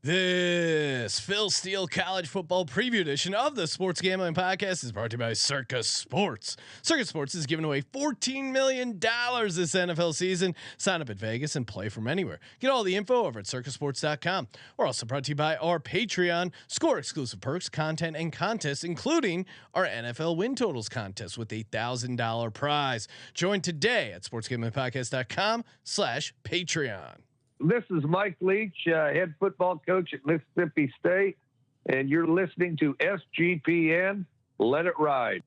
This Phil Steele College Football Preview Edition of the Sports Gambling Podcast is brought to you by Circus Sports. Circus Sports is giving away $14 million this NFL season. Sign up at Vegas and play from anywhere. Get all the info over at circusports.com. We're also brought to you by our Patreon. Score exclusive perks, content, and contests, including our NFL win totals contest with a $1,000 prize. Join today at sportsgamblingpodcast.com/Patreon. This is Mike Leach, head football coach at Mississippi State, and you're listening to SGPN. Let it ride.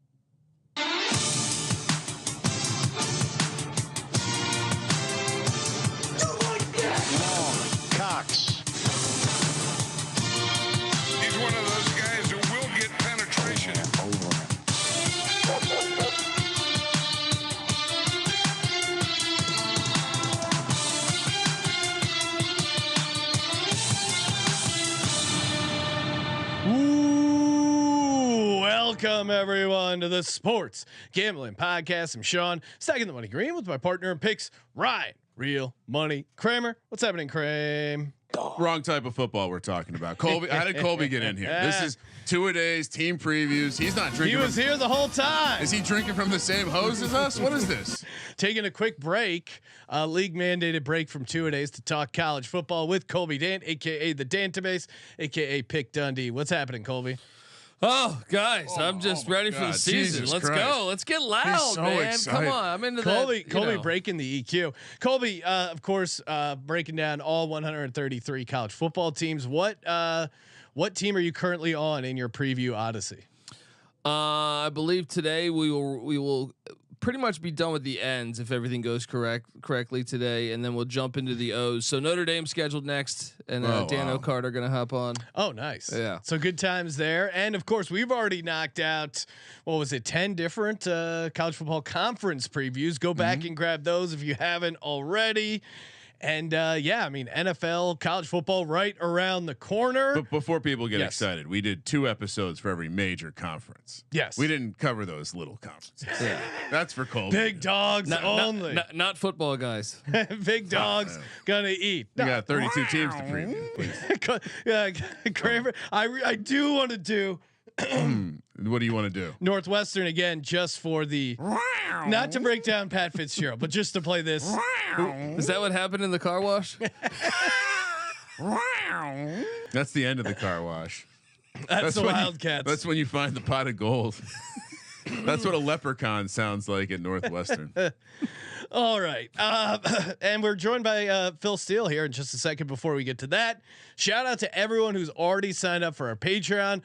Cox. He's one of those guys who will get penetration. Welcome everyone to the Sports Gambling Podcast. I'm Sean, stacking the money green with my partner in picks, Ryan, Real Money Kramer. What's happening, Kramer? Wrong type of football we're talking about. Colby, how did Colby get in here? This is two-a-days team previews. He's not drinking. He was here the whole time. Is he drinking from the same hose as us? What is this? Taking a quick break, league mandated break from two-a-days to talk college football with Colby Dant, aka the Dantabase, aka Pick Dundee. What's happening, Colby? Oh, guys, I'm just ready for the season. Jesus Let's Christ. go. Let's get loud, so man. excited. Come on. I'm into Colby, that. Colby breaking the EQ. Colby, of course, breaking down all 133 college football teams. What team are you currently on in your preview odyssey? I believe today we will pretty much be done with the ends if everything goes correctly today, and then we'll jump into the O's. So Notre Dame scheduled next, and Dan O'Carter gonna hop on. Oh, nice. Yeah. So good times there. And of course, we've already knocked out, 10 different college football conference previews. Go back and grab those if you haven't already. And NFL, college football right around the corner. But before people get excited, we did 2 episodes for every major conference. Yes. We didn't cover those little conferences. Yeah. That's for Colby. Big dogs only. Not football guys. Big dogs gonna eat. You got 32 teams to preview. Please. Yeah, Kramer. I do want to do. What do you want to do? Northwestern again, just for the not to break down Pat Fitzgerald, but just to play this. Is that what happened in the car wash? That's the end of the car wash. That's the when Wildcats. That's when you find the pot of gold. That's what a leprechaun sounds like at Northwestern. All right. And we're joined by Phil Steele here in just a second. Before we get to that, shout out to everyone who's already signed up for our Patreon.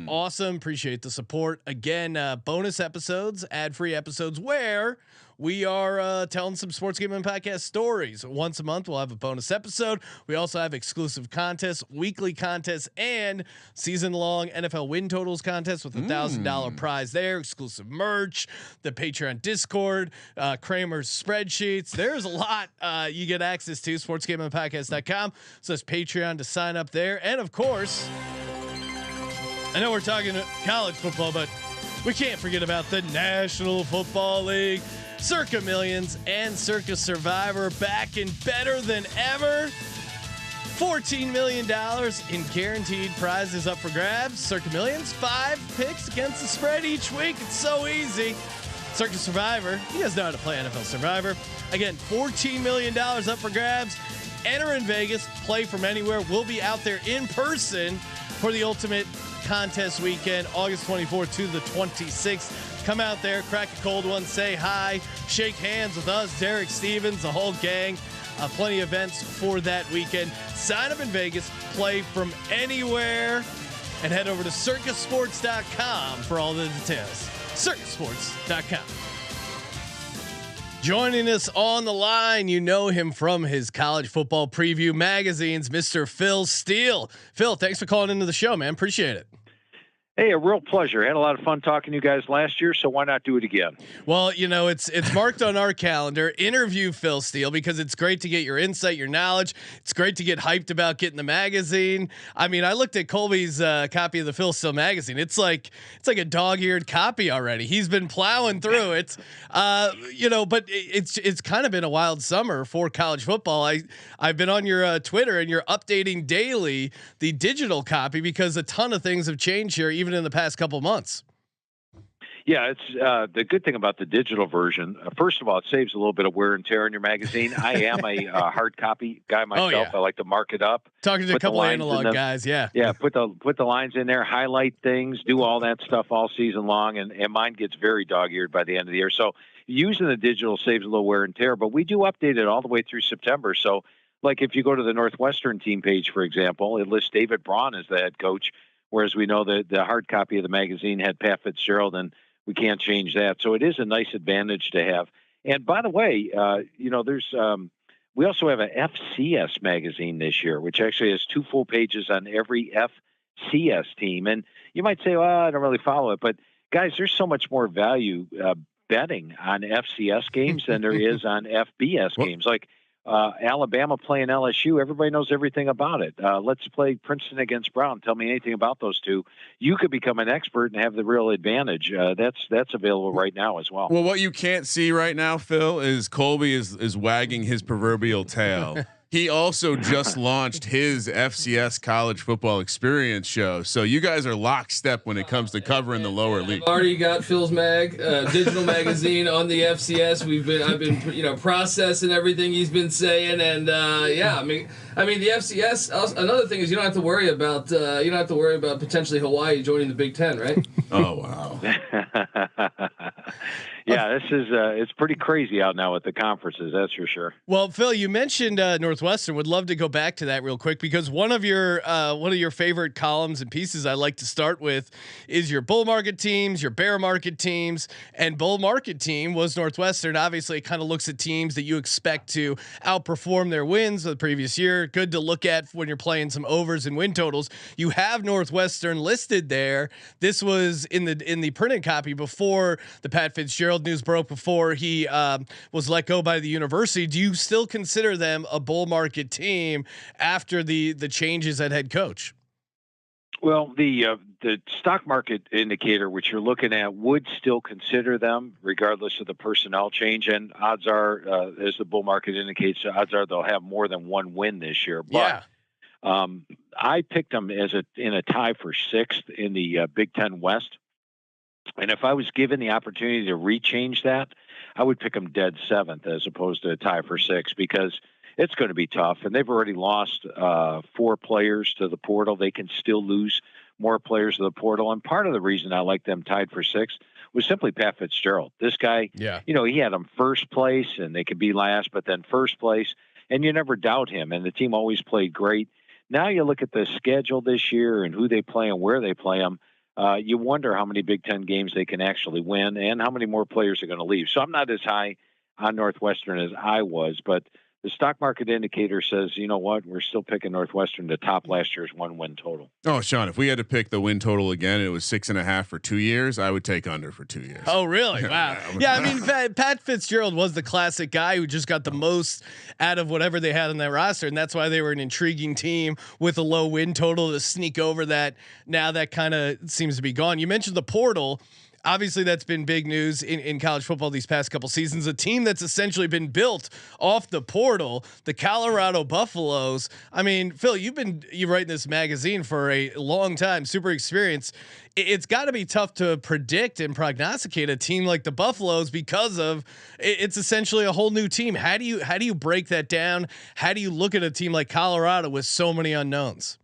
Awesome. Appreciate the support. Again, bonus episodes, ad-free episodes where we are telling some Sports Gambling Podcast stories. Once a month, we'll have a bonus episode. We also have exclusive contests, weekly contests, and season-long NFL win totals contest with a $1,000 prize there. Exclusive merch, the Patreon Discord, Kramer's spreadsheets. There's a lot you get access to. SportsGamblingPodcast.com. So it's Patreon to sign up there. And of course, I know we're talking college football, but we can't forget about the National Football League. Circa Millions and Circa Survivor back and better than ever. $14 million in guaranteed prizes up for grabs. Circa Millions, 5 picks against the spread each week. It's so easy. Circa Survivor, you guys know how to play NFL Survivor. Again, $14 million up for grabs. Enter in Vegas, play from anywhere. We'll be out there in person for the ultimate contest weekend, August 24th to the 26th. Come out there, crack a cold one, say hi, shake hands with us, Derek Stevens, the whole gang. Plenty of events for that weekend. Sign up in Vegas, play from anywhere, and head over to circusports.com for all the details. Circusports.com. Joining us on the line, you know him from his college football preview magazines, Mr. Phil Steele. Phil, thanks for calling into the show, man. Appreciate it. Hey, a real pleasure. Had a lot of fun talking to you guys last year, so why not do it again? Well, you know, it's marked on our calendar. Interview Phil Steele, because it's great to get your insight, your knowledge. It's great to get hyped about getting the magazine. I mean, I looked at Colby's copy of the Phil Steele magazine. It's like a dog-eared copy already. He's been plowing through it. You know, but it's kind of been a wild summer for college football. I've been on your Twitter, and you're updating daily the digital copy because a ton of things have changed here, even in the past couple months. Yeah, it's the good thing about the digital version. First of all, it saves a little bit of wear and tear in your magazine. I am a hard copy guy myself. Yeah. I like to mark it up. Talking to a couple of analog guys, yeah. Put the lines in there, highlight things, do all that stuff all season long, and mine gets very dog-eared by the end of the year. So using the digital saves a little wear and tear, but we do update it all the way through September. So, like if you go to the Northwestern team page, for example, it lists David Braun as the head coach, whereas we know that the hard copy of the magazine had Pat Fitzgerald, and we can't change that. So it is a nice advantage to have. And by the way, you know, there's we also have an FCS magazine this year, which actually has 2 full pages on every FCS team. And you might say, well, I don't really follow it, but guys, there's so much more value betting on FCS games than there is on FBS games. Like Alabama playing LSU, everybody knows everything about it. Let's play Princeton against Brown. Tell me anything about those two. You could become an expert and have the real advantage. That's available right now as well. Well, what you can't see right now, Phil, is Colby is wagging his proverbial tail. He also just launched his FCS college football experience show. So you guys are lockstep when it comes to covering the lower league. I've already got Phil's digital magazine on the FCS. I've been processing everything he's been saying, and yeah, I mean the FCS. Also, another thing is you don't have to worry about potentially Hawaii joining the Big Ten, right? Oh wow. Yeah, this is it's pretty crazy out now with the conferences, that's for sure. Well, Phil, you mentioned Northwestern. Would love to go back to that real quick because one of your favorite columns and pieces I like to start with is your bull market teams, your bear market teams, and bull market team was Northwestern. Obviously, it kind of looks at teams that you expect to outperform their wins of the previous year. Good to look at when you're playing some overs and win totals. You have Northwestern listed there. This was in the printed copy before the Pat Fitzgerald news broke, before he was let go by the university. Do you still consider them a bull market team after the changes at head coach? Well, the stock market indicator, which you're looking at, would still consider them regardless of the personnel change. And odds are, as the bull market indicates, odds are they'll have more than one win this year. But I picked them in a tie for 6th in the Big Ten West. And if I was given the opportunity to rechange that, I would pick them dead 7th as opposed to a tie for 6th, because it's going to be tough. And they've already lost 4 players to the portal. They can still lose more players to the portal. And part of the reason I like them tied for 6th was simply Pat Fitzgerald. This guy, you know, he had them first place, and they could be last, but then first place. And you never doubt him. And the team always played great. Now you look at the schedule this year and who they play and where they play them. You wonder how many Big Ten games they can actually win and how many more players are going to leave. So I'm not as high on Northwestern as I was, but the stock market indicator says, you know what, we're still picking Northwestern to top last year's 1-win total. Oh, Sean, if we had to pick the win total again, and it was 6.5 for 2 years, I would take under for 2 years. Oh, really? Wow. Yeah. I mean, Pat Fitzgerald was the classic guy who just got the most out of whatever they had on their roster. And that's why they were an intriguing team with a low win total to sneak over that. Now that kind of seems to be gone. You mentioned the portal. Obviously, that's been big news in college football these past couple seasons. A team that's essentially been built off the portal, the Colorado Buffaloes. I mean, Phil, you've writing this magazine for a long time, super experienced. It's got to be tough to predict and prognosticate a team like the Buffaloes because of it's essentially a whole new team. How do you break that down? How do you look at a team like Colorado with so many unknowns?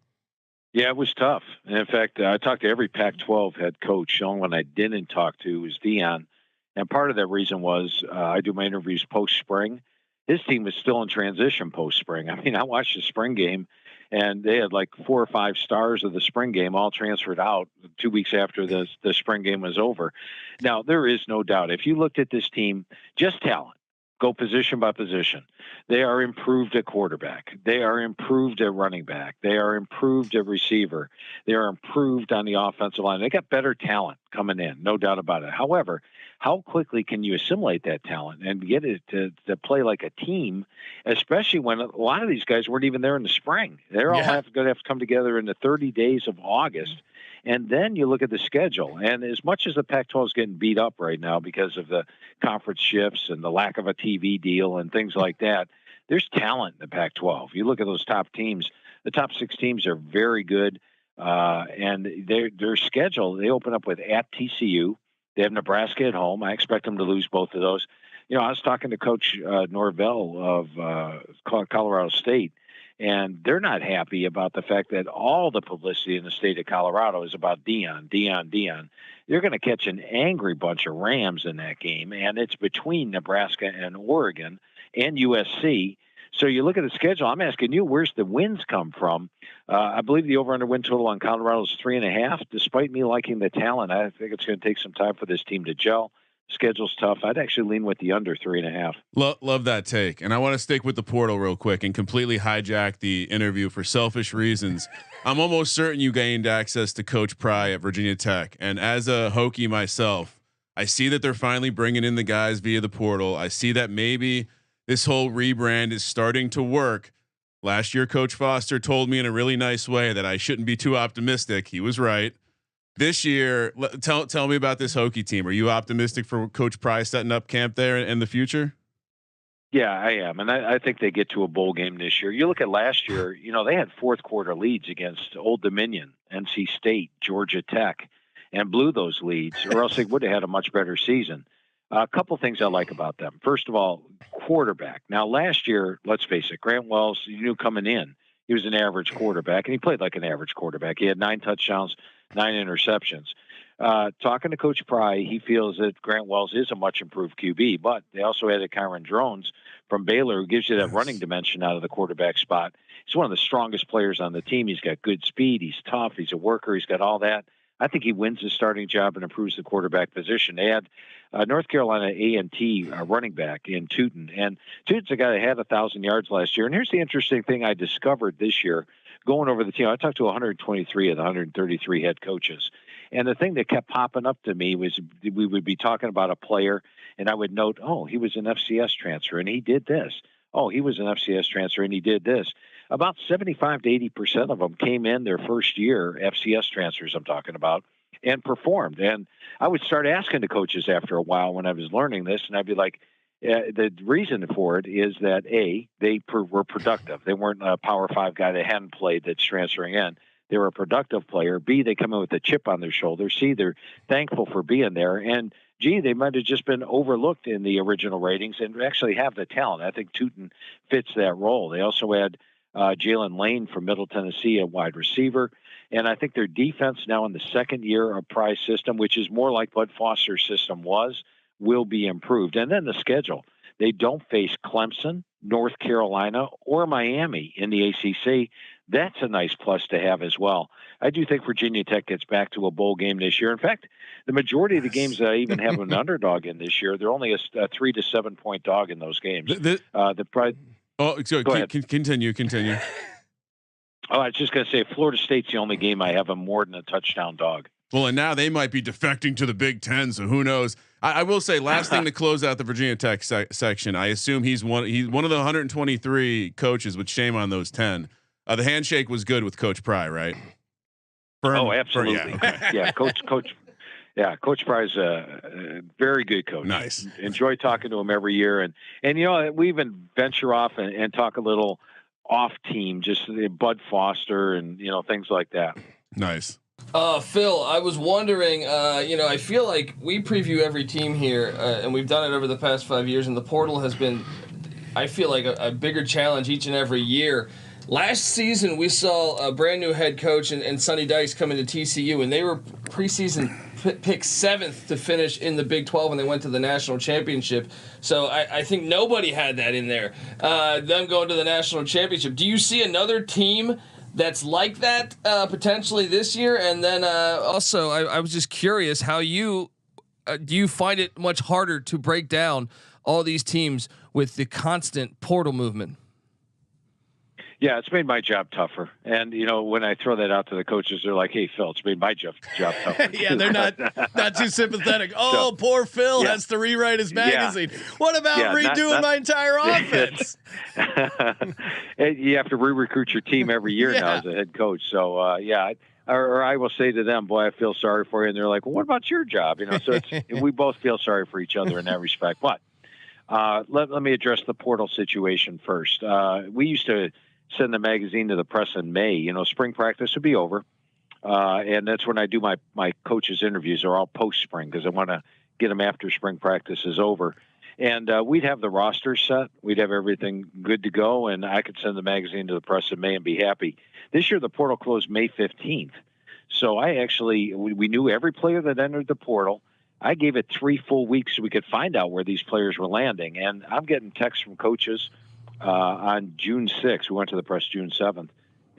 Yeah, it was tough. And in fact, I talked to every Pac-12 head coach. The only one I didn't talk to was Dion. And part of that reason was I do my interviews post-spring. His team was still in transition post-spring. I mean, I watched the spring game, and they had like 4 or 5 stars of the spring game all transferred out 2 weeks after the spring game was over. Now, there is no doubt. If you looked at this team, just talent, go position by position. They are improved at quarterback. They are improved at running back. They are improved at receiver. They are improved on the offensive line. They got better talent coming in, no doubt about it. However, how quickly can you assimilate that talent and get it to play like a team, especially when a lot of these guys weren't even there in the spring? They're all going to have to come together in the 30 days of August. And then you look at the schedule, and as much as the Pac-12 is getting beat up right now because of the conference shifts and the lack of a TV deal and things like that, there's talent in the Pac-12. You look at those top teams; the top 6 teams are very good, and their schedule. They open up with at TCU. They have Nebraska at home. I expect them to lose both of those. I was talking to Coach Norvell of Colorado State. And they're not happy about the fact that all the publicity in the state of Colorado is about Deion. They're going to catch an angry bunch of Rams in that game, and it's between Nebraska and Oregon and USC. So you look at the schedule. I'm asking you, where's the wins come from? I believe the over/under win total on Colorado is 3.5. Despite me liking the talent, I think it's going to take some time for this team to gel. Schedule's tough. I'd actually lean with the under 3.5. Love that take. And I want to stick with the portal real quick and completely hijack the interview for selfish reasons. I'm almost certain you gained access to Coach Pry at Virginia Tech. And as a Hokie myself, I see that they're finally bringing in the guys via the portal. I see that maybe this whole rebrand is starting to work. Last year, Coach Foster told me in a really nice way that I shouldn't be too optimistic. He was right. This year, tell me about this Hokie team. Are you optimistic for Coach Pry setting up camp there in the future? Yeah, I am. And I think they get to a bowl game this year. You look at last year, they had fourth quarter leads against Old Dominion, NC State, Georgia Tech, and blew those leads, or else they would have had a much better season. A couple things I like about them. First of all, quarterback. Now, last year, let's face it, Grant Wells, you knew coming in, he was an average quarterback, and he played like an average quarterback. He had 9 touchdowns, 9 interceptions. Talking to Coach Pry, he feels that Grant Wells is a much improved QB, but they also added Kyron Drones from Baylor, who gives you that running dimension out of the quarterback spot. He's one of the strongest players on the team. He's got good speed. He's tough. He's a worker. He's got all that. I think he wins the starting job and improves the quarterback position. They had North Carolina A&T running back in Tootin, and Tootin's a guy that had 1,000 yards last year. And here's the interesting thing I discovered this year going over the team. I talked to 123 of the 133 head coaches. And the thing that kept popping up to me was we would be talking about a player, and I would note, oh, he was an FCS transfer, and he did this. Oh, he was an FCS transfer, and he did this. About 75 to 80% of them came in their first year, FCS transfers I'm talking about, and performed. And I would start asking the coaches after a while when I was learning this, and I'd be like, the reason for it is that, A, they were productive. They weren't a Power 5 guy that hadn't played that's transferring in. They were a productive player. B, they come in with a chip on their shoulder. C, they're thankful for being there. And G, they might have just been overlooked in the original ratings and actually have the talent. I think Tootin fits that role. They also had Jalen Lane from Middle Tennessee, a wide receiver. And I think their defense now in the second year of Pry's system, which is more like what Foster's system was, will be improved. And then the schedule. They don't face Clemson, North Carolina, or Miami in the ACC. That's a nice plus to have as well. I do think Virginia Tech gets back to a bowl game this year. In fact, the majority of the games that I even have an underdog in this year, they're only a 3 to 7 point dog in those games. Continue. Oh, I was just going to say, Florida State's the only game I have a more than a touchdown dog. Well, and now they might be defecting to the Big Ten, so who knows? I will say, last thing to close out the Virginia Tech section. I assume he's one of the 123 coaches. With shame on those 10. The handshake was good with Coach Pry, right? Absolutely. Yeah, Coach. Yeah, Coach Pry's a very good coach. Nice. Enjoy talking to him every year, and we even venture off and talk a little off team, just Bud Foster and things like that. Nice. Phil, I was wondering, I feel like we preview every team here, and we've done it over the past 5 years, and the portal has been, I feel like, a bigger challenge each and every year. Last season, we saw a brand new head coach and Sonny Dykes come into TCU, and they were preseason picked 7th to finish in the Big 12 when they went to the national championship. So I think nobody had that in there. Them going to the national championship. Do you see another team that's like that potentially this year? And then also, I was just curious how do you find it much harder to break down all these teams with the constant portal movement? Yeah, it's made my job tougher. And when I throw that out to the coaches, they're like, "Hey, Phil, it's made my job tougher." Yeah, they're not too sympathetic. Oh, poor Phil has to rewrite his magazine. Yeah. What about redoing my entire offense? You have to re-recruit your team every year now as a head coach. So or I will say to them, "Boy, I feel sorry for you," and they're like, "Well, what about your job?" So we both feel sorry for each other in that respect. But let me address the portal situation first. We used to send the magazine to the press in May. Spring practice would be over. And that's when I do my coaches' interviews are all post-spring because I want to get them after spring practice is over. And we'd have the roster set. We'd have everything good to go, and I could send the magazine to the press in May and be happy. This year, the portal closed May 15th. So we knew every player that entered the portal. I gave it 3 full weeks so we could find out where these players were landing. And I'm getting texts from coaches on June 6th. We went to the press June 7th.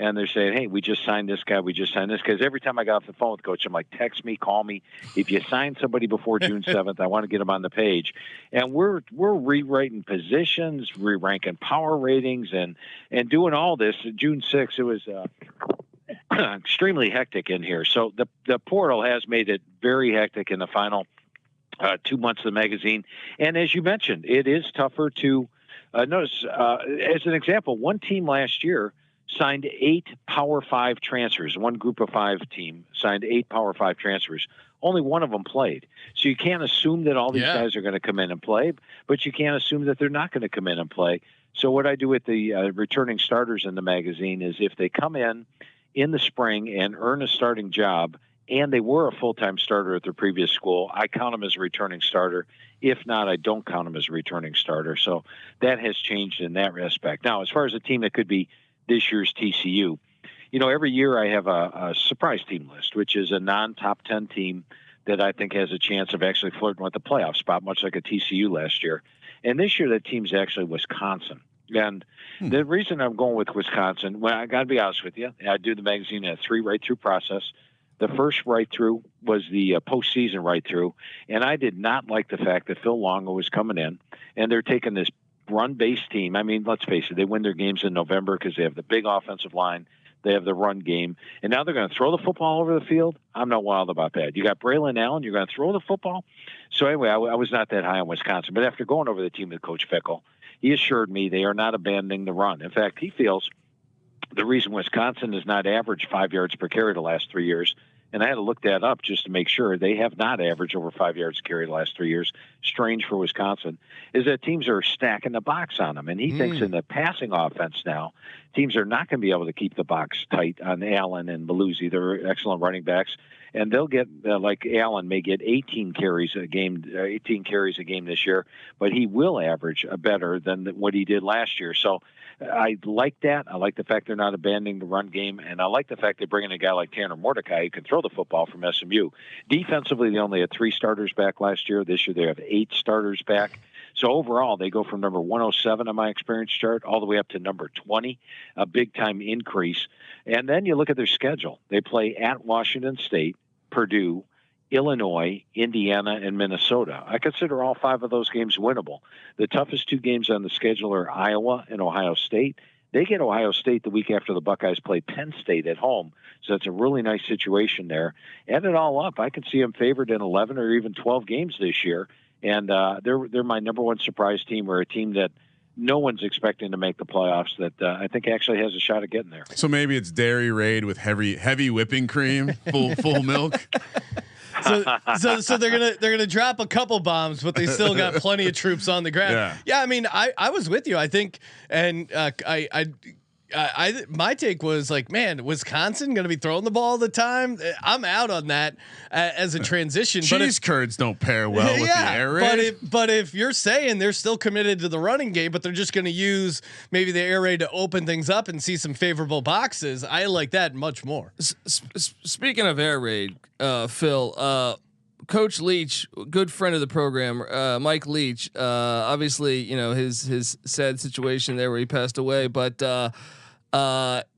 And they're saying, "Hey, we just signed this guy. We just signed this." Because every time I got off the phone with coach, I'm like, "Text me, call me. If you sign somebody before June 7th, I want to get them on the page." And we're rewriting positions, re-ranking power ratings, and doing all this. June 6th, it was extremely hectic in here. So the portal has made it very hectic in the final 2 months of the magazine. And as you mentioned, it is tougher to notice. As an example, one team last year signed 8 Power 5 transfers. One group of 5 team signed 8 Power 5 transfers. Only one of them played. So you can't assume that all these guys are going to come in and play, but you can't assume that they're not going to come in and play. So what I do with the returning starters in the magazine is if they come in the spring and earn a starting job, and they were a full-time starter at their previous school, I count them as a returning starter. If not, I don't count them as a returning starter. So that has changed in that respect. Now, as far as a team that could be this year's TCU, every year I have a surprise team list, which is a non-top 10 team that I think has a chance of actually flirting with the playoff spot, much like a TCU last year. And this year, that team's actually Wisconsin. And the reason I'm going with Wisconsin, well, I got to be honest with you, I do the magazine in a 3 write-through process. The first write-through was the postseason write-through, and I did not like the fact that Phil Longo was coming in, and they're taking this run-based team. I mean, let's face it, they win their games in November because they have the big offensive line, they have the run game, and now they're going to throw the football over the field. I'm not wild about that. You got Braylon Allen, you're going to throw the football. So anyway, I was not that high on Wisconsin, but after going over the team with Coach Fickell, he assured me they are not abandoning the run. In fact, he feels the reason Wisconsin has not averaged 5 yards per carry the last 3 years, and I had to look that up just to make sure they have not averaged over 5 yards a carry the last 3 years. Strange for Wisconsin, is that teams are stacking the box on them. And he thinks in the passing offense now, teams are not going to be able to keep the box tight on Allen and Maluzzi. They're excellent running backs. And they'll get, like Allen may get 18 carries a game this year, but he will average better than what he did last year. So I like that. I like the fact they're not abandoning the run game, and I like the fact they're bringing a guy like Tanner Mordecai who can throw the football from SMU. Defensively, they only had 3 starters back last year. This year they have 8 starters back. So overall, they go from number 107 on my experience chart all the way up to number 20, a big-time increase. And then you look at their schedule. They play at Washington State, Purdue, Illinois, Indiana, and Minnesota. I consider all 5 of those games winnable. The toughest 2 games on the schedule are Iowa and Ohio State. They get Ohio State the week after the Buckeyes play Penn State at home. So it's a really nice situation there. Add it all up, I can see them favored in 11 or even 12 games this year. And they're my number 1 surprise team, or a team that no one's expecting to make the playoffs that I think actually has a shot at getting there. So maybe it's Dairy Raid with heavy whipping cream, full milk. So they're gonna drop a couple bombs, but they still got plenty of troops on the ground. Yeah, I mean, I was with you. I think, and my take was like, man, Wisconsin going to be throwing the ball all the time. I'm out on that as a transition. Cheese curds don't pair well with the air raid. But if you're saying they're still committed to the running game, but they're just going to use maybe the air raid to open things up and see some favorable boxes, I like that much more. Speaking of air raid, Phil, Coach Leach, good friend of the program, Mike Leach, obviously, his sad situation there where he passed away, but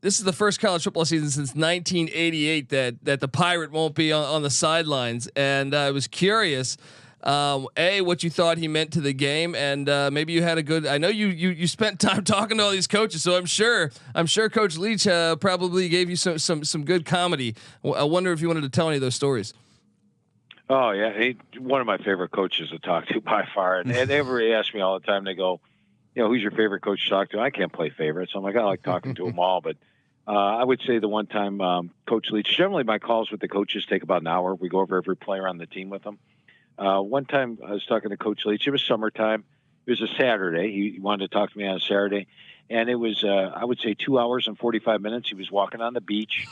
this is the first college football season since 1988 that the Pirate won't be on the sidelines. And I was curious, What you thought he meant to the game, and maybe you had a good. I know you spent time talking to all these coaches, so I'm sure Coach Leach probably gave you some good comedy. I wonder if you wanted to tell any of those stories. Oh yeah, one of my favorite coaches to talk to by far, and everybody asks me all the time. They go, who's your favorite coach to talk to? I can't play favorites. I'm like, I like talking to them all, but I would say the one time Coach Leach. Generally, my calls with the coaches take about an hour. We go over every player on the team with them. One time I was talking to Coach Leach. It was summertime. It was a Saturday. He wanted to talk to me on a Saturday, and it was I would say 2 hours and 45 minutes. He was walking on the beach.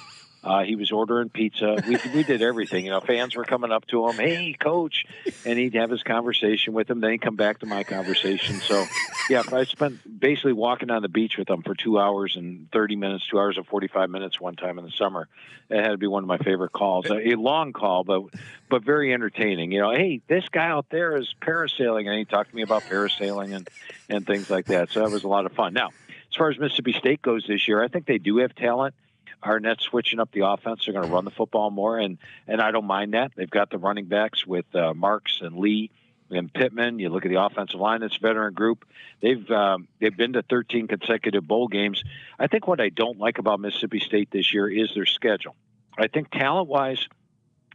He was ordering pizza. We did everything. Fans were coming up to him, "Hey, coach," and he'd have his conversation with them. Then he'd come back to my conversation. So, yeah, I spent basically walking on the beach with him for 2 hours and 30 minutes, 2 hours and 45 minutes one time in the summer. It had to be one of my favorite calls. A long call, but very entertaining. Hey, this guy out there is parasailing, and he talked to me about parasailing and things like that. So that was a lot of fun. Now, as far as Mississippi State goes this year, I think they do have talent. Arnett's switching up the offense. They're going to run the football more, and I don't mind that. They've got the running backs with Marks and Lee and Pittman. You look at the offensive line; it's a veteran group. They've been to 13 consecutive bowl games. I think what I don't like about Mississippi State this year is their schedule. I think talent-wise,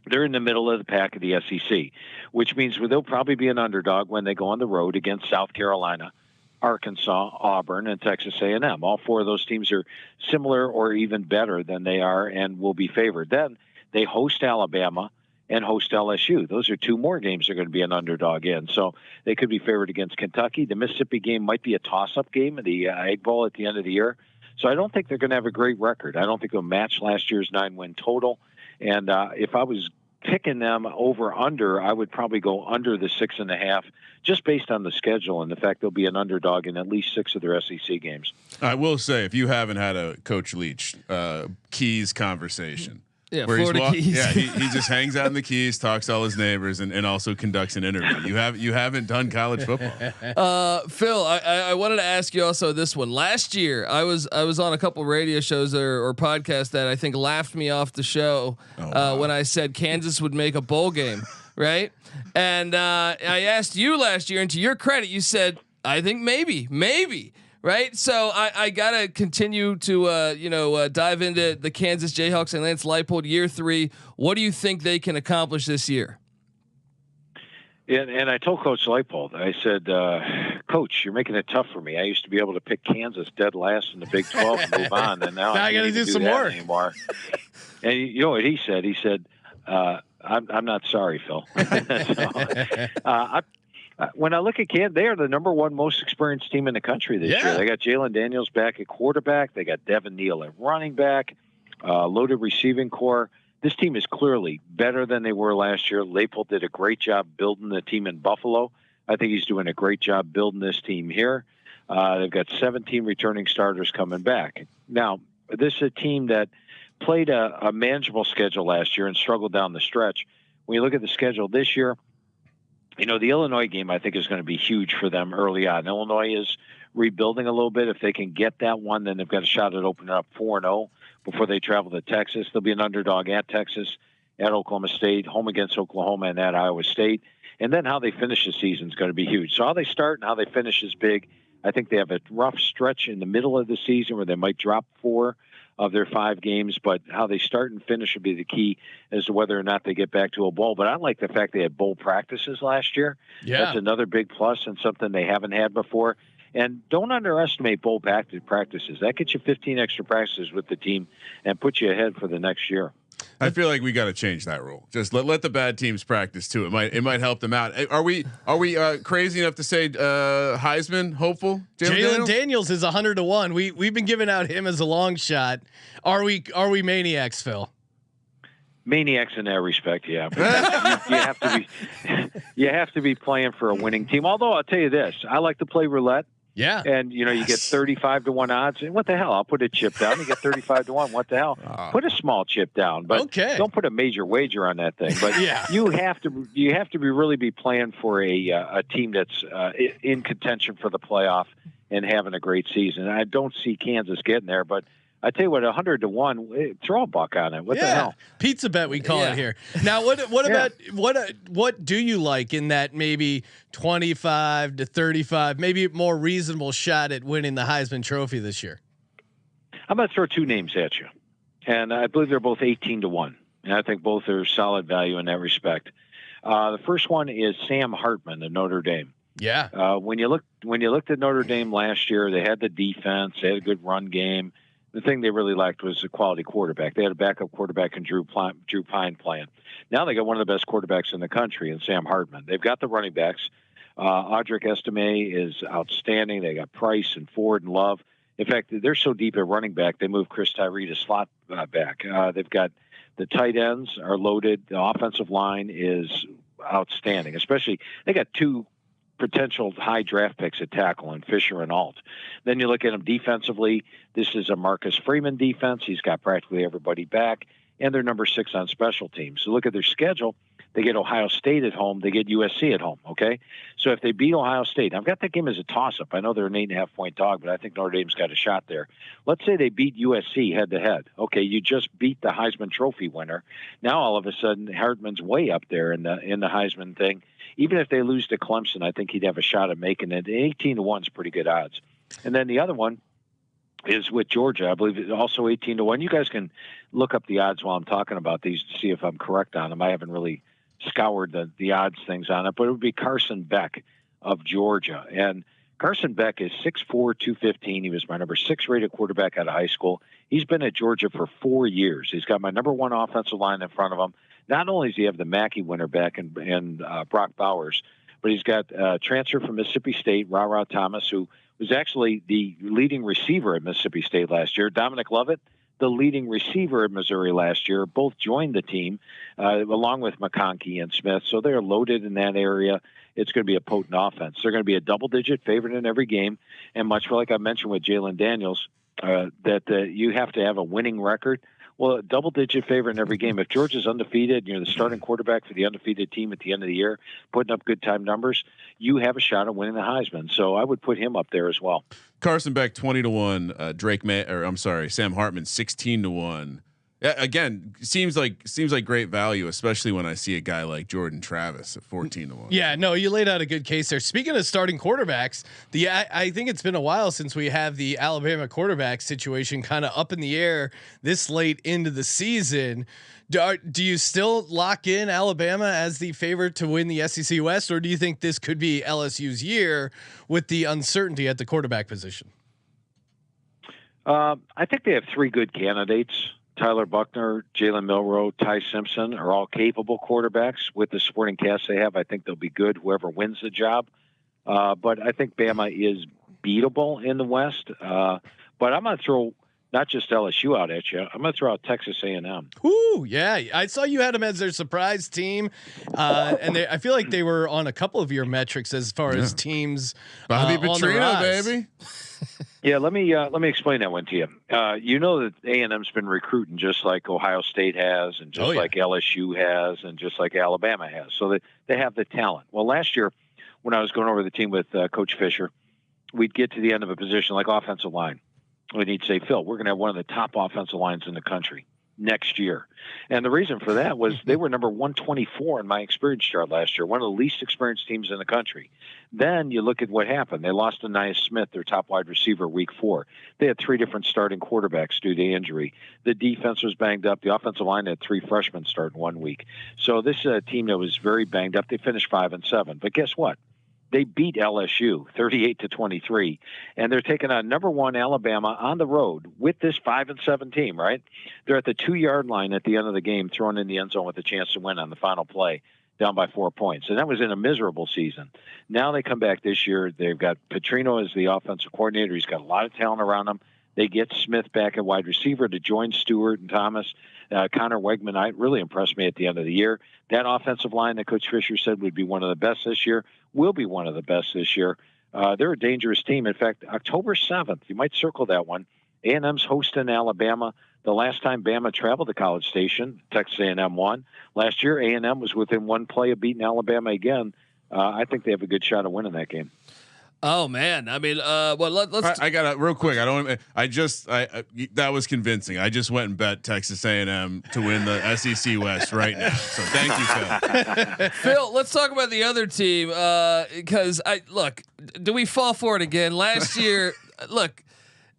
they're in the middle of the pack of the SEC, which means they'll probably be an underdog when they go on the road against South Carolina, Arkansas, Auburn, and Texas A&M. All four of those teams are similar or even better than they are and will be favored. Then they host Alabama and host LSU. Those are two more games they're going to be an underdog in. So they could be favored against Kentucky. The Mississippi game might be a toss-up game in the Egg Bowl at the end of the year. So I don't think they're going to have a great record. I don't think they'll match last year's 9-win total. And if I was picking them over under, I would probably go under the 6.5, just based on the schedule and the fact they'll be an underdog in at least 6 of their SEC games. I will say, if you haven't had a Coach Leach Keys conversation, yeah, where Florida Keys, yeah, he just hangs out in the Keys, talks to all his neighbors, and also conducts an interview. You haven't done college football. Phil, I wanted to ask you also this one. Last year, I was on a couple radio shows or podcasts that I think laughed me off the show when I said Kansas would make a bowl game, right? And I asked you last year, and to your credit, you said, I think maybe. Right. So I got to continue to, dive into the Kansas Jayhawks and Lance Leipold year 3. What do you think they can accomplish this year? And I told Coach Leipold, I said, Coach, you're making it tough for me. I used to be able to pick Kansas dead last in the Big 12 and move on. And now I got to do some more anymore. And you know what he said? He said, I'm not sorry, Phil. When I look at Kansas, they are the number 1 most experienced team in the country this year. They got Jalen Daniels back at quarterback. They got Devin Neal at running back, loaded receiving core. This team is clearly better than they were last year. Leipold did a great job building the team in Buffalo. I think he's doing a great job building this team here. They've got 17 returning starters coming back. Now, this is a team that played a manageable schedule last year and struggled down the stretch. When you look at the schedule this year, the Illinois game, I think, is going to be huge for them early on. Illinois is rebuilding a little bit. If they can get that one, then they've got a shot at opening up 4-0 before they travel to Texas. They'll be an underdog at Texas, at Oklahoma State, home against Oklahoma, and at Iowa State. And then how they finish the season is going to be huge. So how they start and how they finish is big. I think they have a rough stretch in the middle of the season where they might drop 4 of their 5 games, but how they start and finish will be the key as to whether or not they get back to a bowl. But I like the fact they had bowl practices last year. Yeah. That's another big plus and something they haven't had before. And don't underestimate bowl practices. That gets you 15 extra practices with the team and puts you ahead for the next year. I feel like we got to change that rule. Just let the bad teams practice too. It might help them out. Are we crazy enough to say Heisman hopeful? Jalen Daniels is 100-1. We've been giving out him as a long shot. Are we maniacs, Phil? Maniacs in that respect, yeah. You have to be playing for a winning team. Although I'll tell you this, I like to play roulette. Yeah. And you get 35-1 odds. And what the hell? I'll put a chip down. You get 35-1. What the hell? Put a small chip down, but don't put a major wager on that thing. But you have to really be playing for a team that's in contention for the playoff and having a great season. I don't see Kansas getting there, but I tell you what, 100 to 1, throw a buck on it. What the hell? Pizza bet we call it here. Now, what about what do you like in that maybe 25 to 35, maybe more reasonable shot at winning the Heisman Trophy this year? I'm going to throw two names at you, and I believe they're both 18 to 1, and I think both are solid value in that respect. The first one is Sam Hartman of Notre Dame. Yeah. When you looked at Notre Dame last year, they had the defense, they had a good run game. The thing they really lacked was a quality quarterback. They had a backup quarterback in Drew Pine playing. Now they got one of the best quarterbacks in the country in Sam Hartman. They've got the running backs. Audric Estime is outstanding. They got Price and Ford and Love. In fact, they're so deep at running back, they moved Chris Tyree to slot back. They've got the tight ends are loaded. The offensive line is outstanding, especially they got two potential high draft picks at tackle and Fisher and Alt. Then you look at them defensively. This is a Marcus Freeman defense. He's got practically everybody back, and they're number 6 on special teams. So look at their schedule. They get Ohio State at home. They get USC at home. Okay. So if they beat Ohio State, I've got that game as a toss up. I know they're an 8.5 point dog, but I think Notre Dame's got a shot there. Let's say they beat USC head to head. Okay. You just beat the Heisman Trophy winner. Now all of a sudden Hartman's way up there in the Heisman thing. Even if they lose to Clemson, I think he'd have a shot at making it. 18 to 1 is pretty good odds. And then the other one is with Georgia. I believe it's also 18 to 1. You guys can look up the odds while I'm talking about these to see if I'm correct on them. I haven't really scoured the odds things on it, but it would be Carson Beck of Georgia. And Carson Beck is 6'4", 215. He was my number 6 rated quarterback out of high school. He's been at Georgia for 4 years. He's got my number 1 offensive line in front of him. Not only does he have the Mackey winner back and Brock Bowers, but he's got a transfer from Mississippi State, Ra Thomas, who was actually the leading receiver at Mississippi State last year. Dominic Lovett, the leading receiver at Missouri last year, both joined the team along with McConkey and Smith. So they're loaded in that area. It's going to be a potent offense. They're going to be a double-digit favorite in every game. And much like I mentioned with Jalen Daniels, that you have to have a winning record. Well, a double-digit favorite in every game. If Georgia's undefeated, you're the starting quarterback for the undefeated team at the end of the year, putting up good time numbers, you have a shot at winning the Heisman. So I would put him up there as well. Carson Beck 20 to 1. Sam Hartman 16 to 1. Again, seems like great value, especially when I see a guy like Jordan Travis at 14 to 1. Yeah, no, you laid out a good case there. Speaking of starting quarterbacks, I think it's been a while since we have the Alabama quarterback situation kind of up in the air this late into the season. Do you still lock in Alabama as the favorite to win the SEC West, or do you think this could be LSU's year with the uncertainty at the quarterback position? I think they have 3 good candidates. Tyler Buckner, Jalen Milroe, Ty Simpson are all capable quarterbacks with the supporting cast they have. I think they'll be good, whoever wins the job. But I think Bama is beatable in the West. But I'm going to throw not just LSU out at you. I'm going to throw out Texas A&M. Ooh, yeah. I saw you had them as their surprise team. And I feel like they were on a couple of your metrics as far as teams. Bobby Petrino, baby. Yeah, let me explain that one to you. You know that A&M's been recruiting just like Ohio State has, and just like LSU has, and just like Alabama has. So they have the talent. Well, last year when I was going over the team with Coach Fisher, we'd get to the end of a position like offensive line, and he'd say, "Phil, we're going to have one of the top offensive lines in the country next year." And the reason for that was they were number 124 in my experience chart last year, one of the least experienced teams in the country. Then you look at what happened. They lost to Nia Smith, their top wide receiver, week 4. They had 3 different starting quarterbacks due to injury. The defense was banged up. The offensive line had 3 freshmen start in 1 week. So this is a team that was very banged up. They finished 5-7. But guess what? They beat LSU 38-23, and they're taking on number 1 Alabama on the road with this 5-7 team. Right? They're at the 2-yard line at the end of the game, thrown in the end zone with a chance to win on the final play, down by 4 points, and that was in a miserable season. Now they come back this year. They've got Petrino as the offensive coordinator. He's got a lot of talent around him. They get Smith back at wide receiver to join Stewart and Thomas. Connor Wegman really impressed me at the end of the year. That offensive line that Coach Fisher said would be one of the best this year will be one of the best this year. They're a dangerous team. In fact, October 7th, you might circle that one. A&M's hosting Alabama. The last time Bama traveled to College Station, Texas A&M won. Last year, A&M was within 1 play of beating Alabama again. I think they have a good shot of winning that game. Oh man, I mean, well, let's. I got real quick. That was convincing. I just went and bet Texas A&M to win the SEC West right now. So thank you, Phil. Phil, let's talk about the other team because do we fall for it again? Last year, look.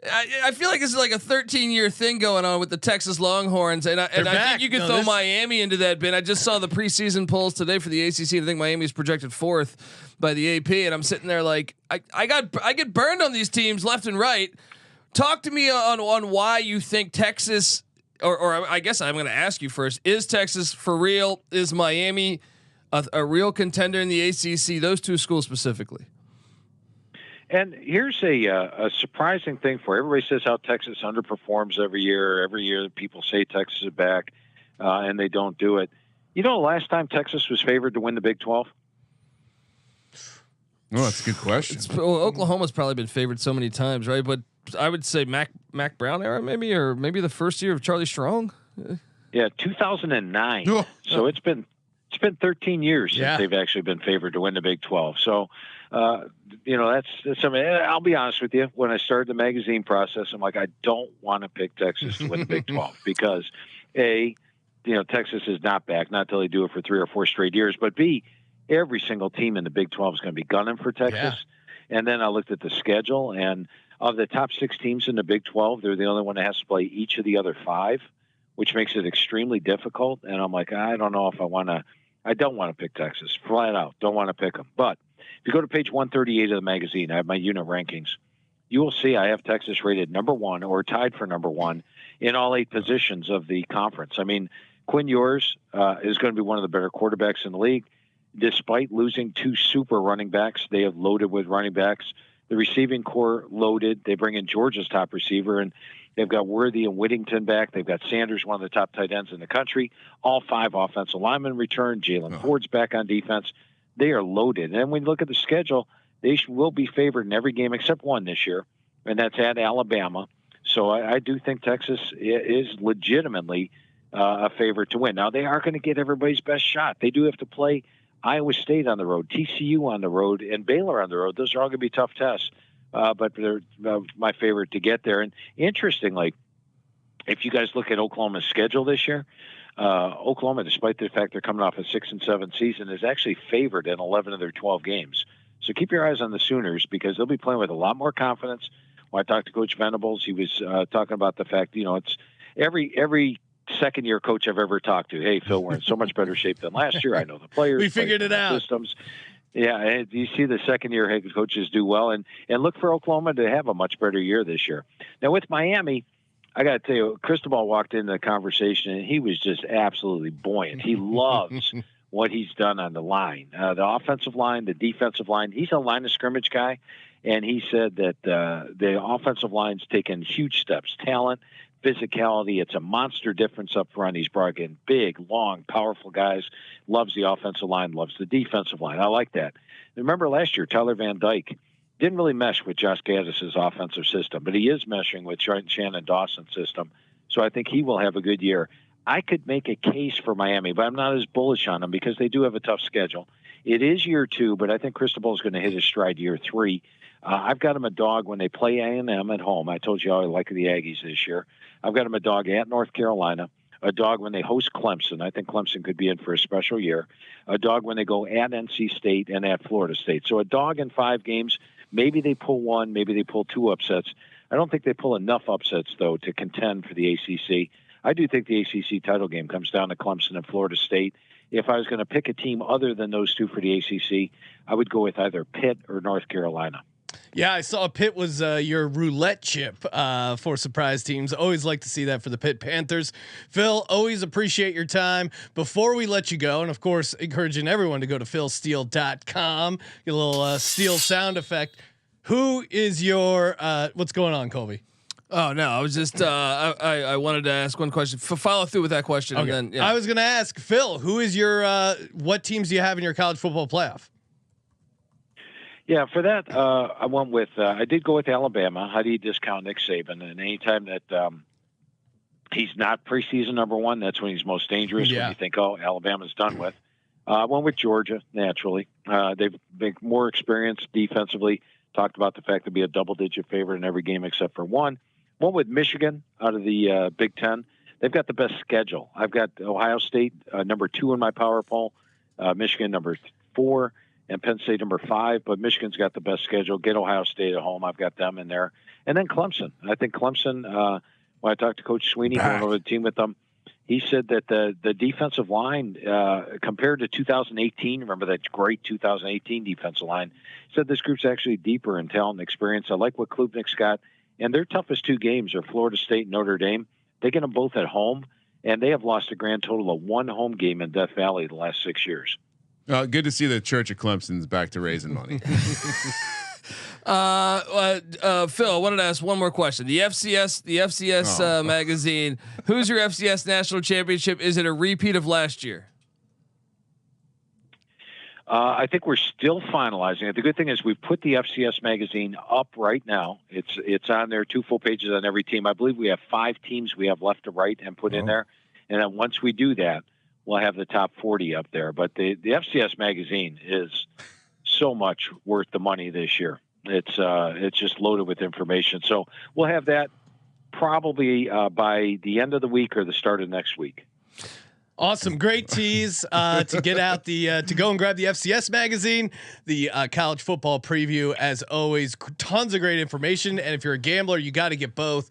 I feel like this is like a 13-year thing going on with the Texas Longhorns, and I think you could throw Miami into that bin. I just saw the preseason polls today for the ACC. I think Miami's projected 4th by the AP, and I'm sitting there like I get burned on these teams left and right. Talk to me on why you think Texas, or I guess I'm going to ask you first: is Texas for real? Is Miami a real contender in the ACC? Those two schools specifically. And here's a surprising thing for everybody says how Texas underperforms every year. Every year people say Texas is back, and they don't do it. You know, the last time Texas was favored to win the Big 12? Oh, that's a good question. Oklahoma's probably been favored so many times, right? But I would say Mac Brown era, maybe, or maybe the first year of Charlie Strong. Yeah, 2009. So it's been 13 years since they've actually been favored to win the Big 12. So, that's something. I'll be honest with you. When I started the magazine process, I'm like, I don't want to pick Texas to win the Big 12 because Texas is not back, not till they do it for 3 or 4 straight years. But B, every single team in the Big 12 is going to be gunning for Texas. Yeah. And then I looked at the schedule, and of the top 6 teams in the Big 12, they're the only one that has to play each of the other 5, which makes it extremely difficult. And I'm like, I don't know if I want to. I don't want to pick Texas, flat out. Don't want to pick them. But if you go to page 138 of the magazine, I have my unit rankings. You will see I have Texas rated number 1 or tied for number 1 in all 8 positions of the conference. I mean, Quinn Ewers is going to be one of the better quarterbacks in the league. Despite losing 2 super running backs, they have loaded with running backs. The receiving core loaded. They bring in Georgia's top receiver, and they've got Worthy and Whittington back. They've got Sanders, one of the top tight ends in the country. All 5 offensive linemen return. Jalen Ford's back on defense. They are loaded. And when you look at the schedule, they will be favored in every game except one this year, and that's at Alabama. So I do think Texas is legitimately a favorite to win. Now, they are going to get everybody's best shot. They do have to play Iowa State on the road, TCU on the road, and Baylor on the road. Those are all going to be tough tests. But they're my favorite to get there. And interestingly, if you guys look at Oklahoma's schedule this year, Oklahoma, despite the fact they're coming off a 6-7 season, is actually favored in 11 of their 12 games. So keep your eyes on the Sooners because they'll be playing with a lot more confidence. When I talked to Coach Venables, he was talking about the fact, it's every second-year coach I've ever talked to. Hey, Phil, we're in so much better shape than last year. I know the players. We figured it out. Systems. Yeah, and you see the second-year head coaches do well, and look for Oklahoma to have a much better year this year. Now, with Miami, I got to tell you, Cristobal walked into the conversation, and he was just absolutely buoyant. He loves what he's done on the line, the offensive line, the defensive line. He's a line of scrimmage guy, and he said that the offensive line's taken huge steps, talent, physicality. It's a monster difference up front. He's brought in big, long, powerful guys. Loves the offensive line, loves the defensive line. I like that. Remember last year, Tyler Van Dyke didn't really mesh with Josh Gaddis's offensive system, but he is meshing with Shannon Dawson's system. So I think he will have a good year. I could make a case for Miami, but I'm not as bullish on them because they do have a tough schedule. It is year 2, but I think Cristobal is going to hit his stride year 3. I've got him a dog when they play A&M at home. I told you how I like the Aggies this year. I've got him a dog at North Carolina, a dog when they host Clemson. I think Clemson could be in for a special year. A dog when they go at NC State and at Florida State. So a dog in 5 games. Maybe they pull 1, maybe they pull 2 upsets. I don't think they pull enough upsets, though, to contend for the ACC. I do think the ACC title game comes down to Clemson and Florida State. If I was going to pick a team other than those 2 for the ACC, I would go with either Pitt or North Carolina. Yeah, I saw Pitt was your roulette chip for surprise teams. Always like to see that for the Pitt Panthers. Phil, always appreciate your time. Before we let you go, and of course, encouraging everyone to go to philsteele.com, get a little Steele sound effect. Who is your what's going on, Colby? Oh no, I was just I wanted to ask one question. Follow through with that question, okay. And then I was going to ask Phil, who is your what teams do you have in your college football playoff? Yeah, for that, I went with. I did go with Alabama. How do you discount Nick Saban? And anytime that he's not preseason number 1, that's when he's most dangerous. Yeah. When you think, oh, Alabama's done with. I went with Georgia naturally. They've been more experienced defensively. Talked about the fact they'll be a double-digit favorite in every game except for one. One with Michigan out of the Big Ten. They've got the best schedule. I've got Ohio State number 2 in my power poll, Michigan number 4, and Penn State number 5. But Michigan's got the best schedule. Get Ohio State at home. I've got them in there. And then Clemson. I think Clemson, when I talked to Coach Sweeney, going over the team with them, he said that the defensive line, compared to 2018, remember that great 2018 defensive line, said this group's actually deeper in talent and experience. I like what Klubnik's got. And their toughest 2 games are Florida State and Notre Dame. They get them both at home, and they have lost a grand total of 1 home game in Death Valley the last 6 years. Good to see the Church of Clemson's back to raising money. Phil, I wanted to ask one more question. The FCS magazine. Who's your FCS national championship? Is it a repeat of last year? I think we're still finalizing it. The good thing is we've put the FCS magazine up right now. It's on there, 2 full pages on every team. I believe we have 5 teams we have left to write and put in there. And then once we do that, we'll have the top 40 up there. But the FCS magazine is so much worth the money this year. It's just loaded with information. So we'll have that probably by the end of the week or the start of next week. Awesome. Great tease to get out to go and grab the FCS magazine, the college football preview. As always, tons of great information. And if you're a gambler, you got to get both.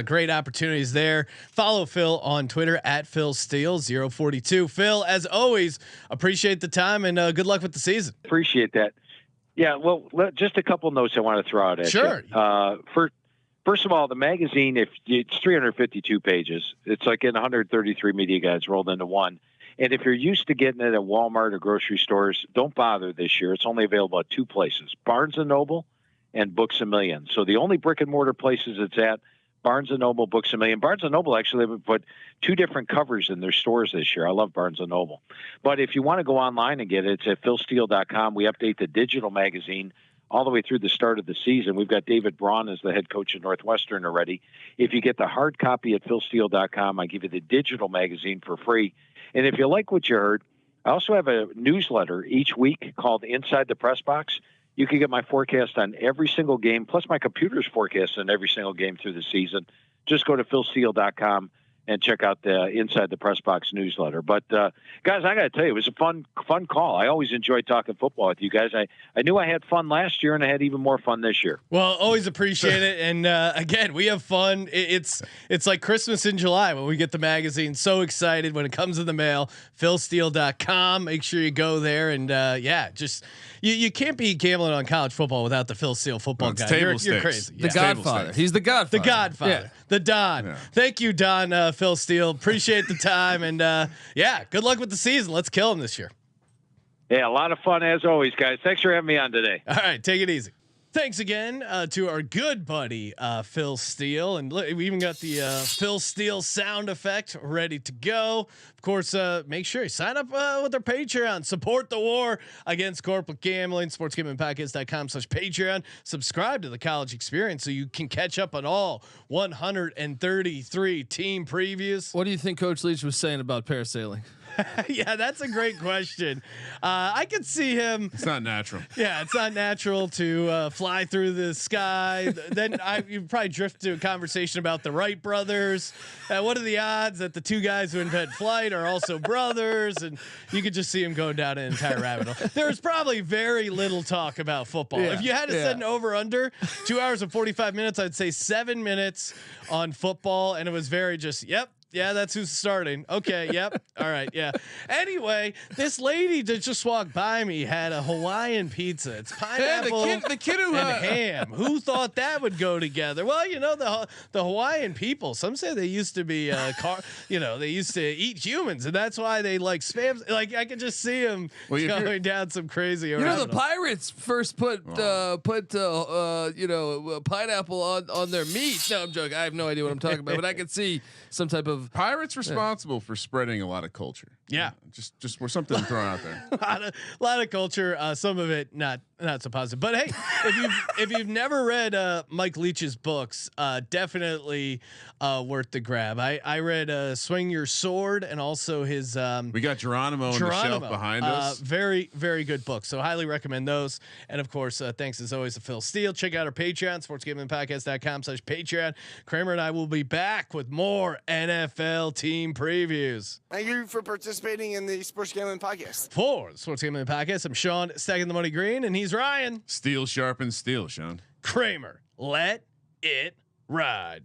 Great opportunities there. Follow Phil on Twitter at Phil Steele 042. Phil, as always, appreciate the time and good luck with the season. Appreciate that. Yeah. Well, just a couple notes I want to throw out at you. Sure. First of all, the magazine, if it's 352 pages, it's like in 133 media guides rolled into one. And if you're used to getting it at Walmart or grocery stores, don't bother this year. It's only available at 2 places, Barnes & Noble and Books A Million. So the only brick and mortar places it's at, Barnes & Noble, Books A Million. Barnes & Noble actually have put 2 different covers in their stores this year. I love Barnes & Noble. But if you want to go online and get it, it's at philsteele.com. We update the digital magazine all the way through the start of the season. We've got David Braun as the head coach at Northwestern already. If you get the hard copy at philsteele.com, I give you the digital magazine for free. And if you like what you heard, I also have a newsletter each week called Inside the Press Box. You can get my forecast on every single game, plus my computer's forecast on every single game through the season. Just go to philsteele.com and check out the Inside the Press Box newsletter. But guys, I got to tell you, it was a fun call. I always enjoy talking football with you guys. I knew I had fun last year, and I had even more fun this year. Well, always appreciate it. And again, we have fun. It's like Christmas in July when we get the magazine. So excited when it comes in the mail. philsteele.com. Make sure you go there. And just you can't be gambling on college football without the Phil Steele football guy. You're crazy. The Godfather. He's the Godfather. The Godfather. Yeah. The Don. Yeah. Thank you, Don. Phil Steele. Appreciate the time. And good luck with the season. Let's kill him this year. Yeah, a lot of fun as always, guys. Thanks for having me on today. All right, take it easy. Thanks again to our good buddy Phil Steele, and we even got the Phil Steele sound effect ready to go. Of course, make sure you sign up with our Patreon. Support the war against corporate gambling. SportsGamblingPodcast.com/Patreon. Subscribe to the College Experience so you can catch up on all 133 team previews. What do you think Coach Leach was saying about parasailing? Yeah, that's a great question. I could see him. It's not natural. Yeah, it's not natural to fly through the sky. Then you probably drift to a conversation about the Wright brothers. What are the odds that the 2 guys who invent flight are also brothers? And you could just see him going down an entire rabbit hole. There's probably very little talk about football. Yeah, if you had to set an over under 2 hours and 45 minutes, I'd say 7 minutes on football, and it was very just yeah, that's who's starting. Okay, yep. All right, yeah. Anyway, this lady that just walked by me had a Hawaiian pizza. It's pineapple the kid who and ham. Who thought that would go together? Well, the Hawaiian people. Some say they used to be they used to eat humans, and that's why they like spam. Like I could just see them going down some crazy. The pirates first put pineapple on their meat. No, I'm joking. I have no idea what I'm talking about, but I could see some type of pirates responsible for spreading a lot of culture. Yeah, just for something thrown out there. a lot of culture. Some of it not not so positive. But hey, if you've never read Mike Leach's books, definitely worth the grab. I read Swing Your Sword and also his. We got Geronimo on the shelf behind us. Very, very good book. So highly recommend those. And of course, thanks as always to Phil Steele. Check out our Patreon, sportsgamblingpodcast.com/Patreon. Kramer and I will be back with more NFL team previews. Thank you for participating in the Sports Gambling Podcast. For the Sports Gambling Podcast, I'm Sean, stacking the money green, and he's Ryan. Steel sharpens steel, Sean. Kramer, let it ride.